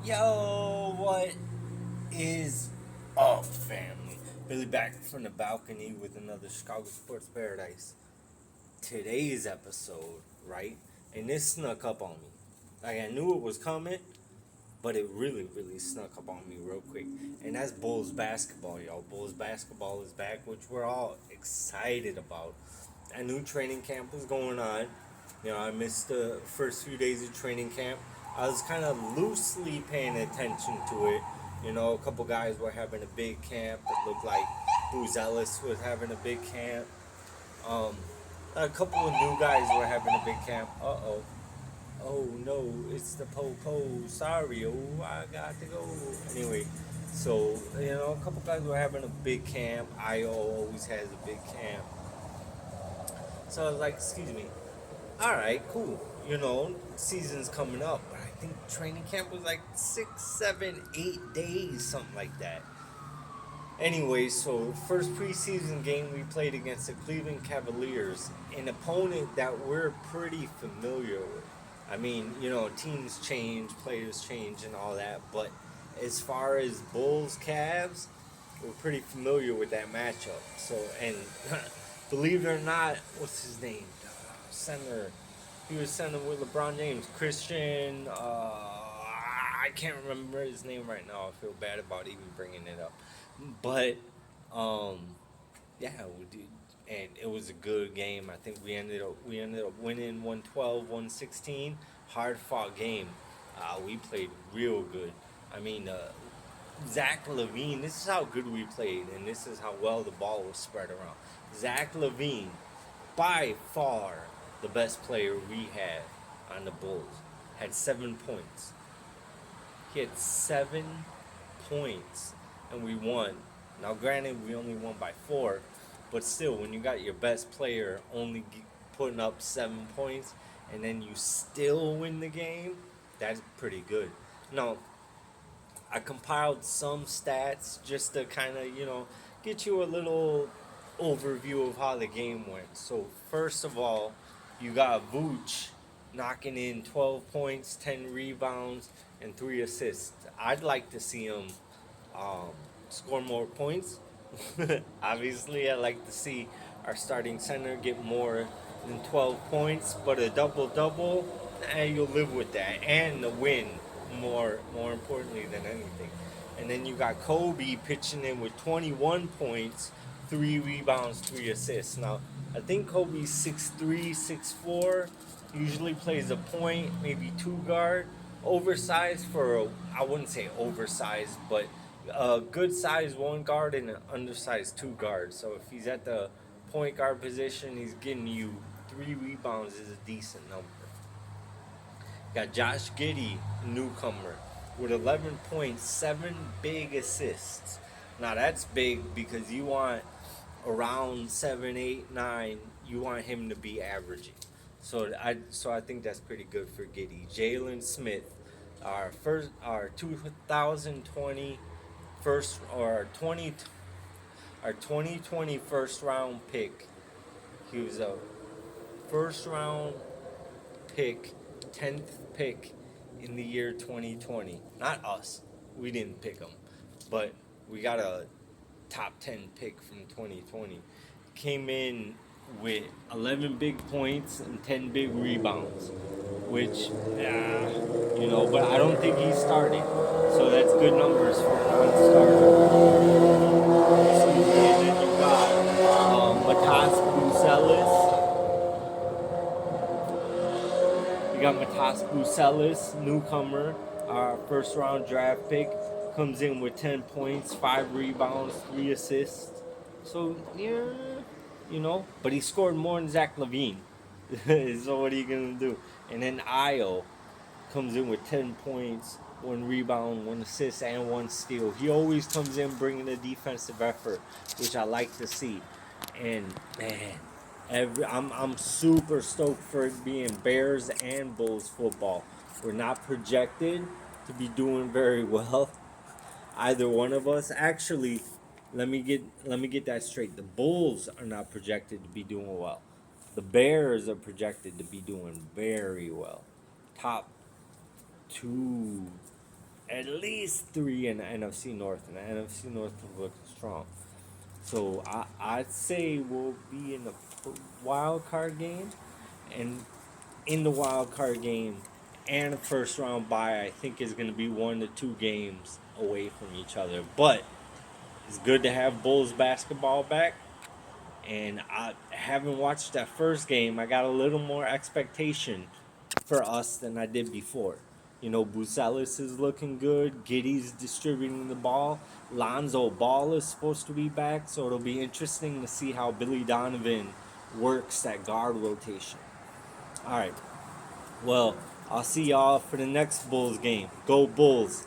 Yo, what is up, family? Billy back from the balcony with another Chicago Sports Paradise. Today's episode, right? And this snuck up on me. Like, I knew it was coming, but it really, really snuck up on me real quick. And that's Bulls basketball, y'all. Bulls basketball is back, which we're all excited about. A new training camp was going on. I missed the first few days of training camp. I was kind of loosely paying attention to it. A couple guys were having a big camp. It looked like Booz Ellis was having a big camp. Um, a couple of new guys were having a big camp. Uh-oh. Oh no, it's the po-po. Sorry, oh, I got to go. Anyway, so, a couple guys were having a big camp. IO always has a big camp. So I was like, excuse me. All right, cool. Season's coming up. But I think training camp was like 6, 7, 8 days, something like that. Anyway, so first preseason game we played against the Cleveland Cavaliers, an opponent that we're pretty familiar with. I mean, teams change, players change, and all that. But as far as Bulls, Cavs, we're pretty familiar with that matchup. So, and believe it or not, what's his name? Center. He was center with LeBron James. Christian. I can't remember his name right now. I feel bad about even bringing it up. But, um, yeah, we did, and it was a good game. I think we ended up winning 112, 116. Hard fought game. We played real good. I mean, Zach Levine. This is how good we played, and this is how well the ball was spread around. Zach Levine, by far the best player we had on the Bulls, had 7 points. He had 7 points, and we won. Now, granted, we only won by 4, but still, when you got your best player only putting up 7 points, and then you still win the game, that's pretty good. Now, I compiled some stats just to kind of, get you a little overview of how the game went. So, first of all, you got Vooch knocking in 12 points, 10 rebounds, and 3 assists. I'd like to see him um, score more points. Obviously, I'd like to see our starting center get more than 12 points, but a double double, and you'll live with that, and the win more importantly than anything. And then you got Kobe pitching in with 21 points, 3 rebounds, 3 assists. Now, I think Kobe's 6'3", 6'4", usually plays a point, maybe two guard. Oversized I wouldn't say oversized, but a good size one guard and an undersized two guard. So if he's at the point guard position, he's getting you 3 rebounds is a decent number. Got Josh Giddey, newcomer, with 11 points, 7 big assists. Now that's big because you want around 7, 8, 9. You want him to be averaging. So I think that's pretty good for Giddey. Jalen Smith, our 2020 first or 20 our 2020 first round pick. He was a first round pick, 10th pick in the year 2020. Not us. We didn't pick him. But we got a top 10 pick from 2020. Came in with 11 big points and 10 big rebounds, which, but I don't think he's starting. So that's good numbers for a non-starter. Excuse me. And then you got Matas Bucelis. You got Matas Bucelis, newcomer, our first round draft pick, comes in with 10 points, 5 rebounds, 3 assists. So, yeah, but he scored more than Zach Levine. So what are you going to do? And then Io comes in with 10 points, 1 rebound, 1 assist, and 1 steal. He always comes in bringing a defensive effort, which I like to see. And, man, I'm super stoked for it being Bears and Bulls football. We're not projected to be doing very well, either one of us. Actually, let me get that straight. The Bulls are not projected to be doing well. The Bears are projected to be doing very well. Top 2, at least 3 in the NFC North, and the NFC North is looking strong. So I'd say we'll be in the wild card game, and in the wild card game and the first round bye, I think is going to be 1 to 2 games away from each other. But it's good to have Bulls basketball back. And I haven't watched that first game. I got a little more expectation for us than I did before. You know, Bucelis is looking good. Giddy's distributing the ball. Lonzo Ball is supposed to be back, so it'll be interesting to see how Billy Donovan works that guard rotation. All right. Well, I'll see y'all for the next Bulls game. Go Bulls.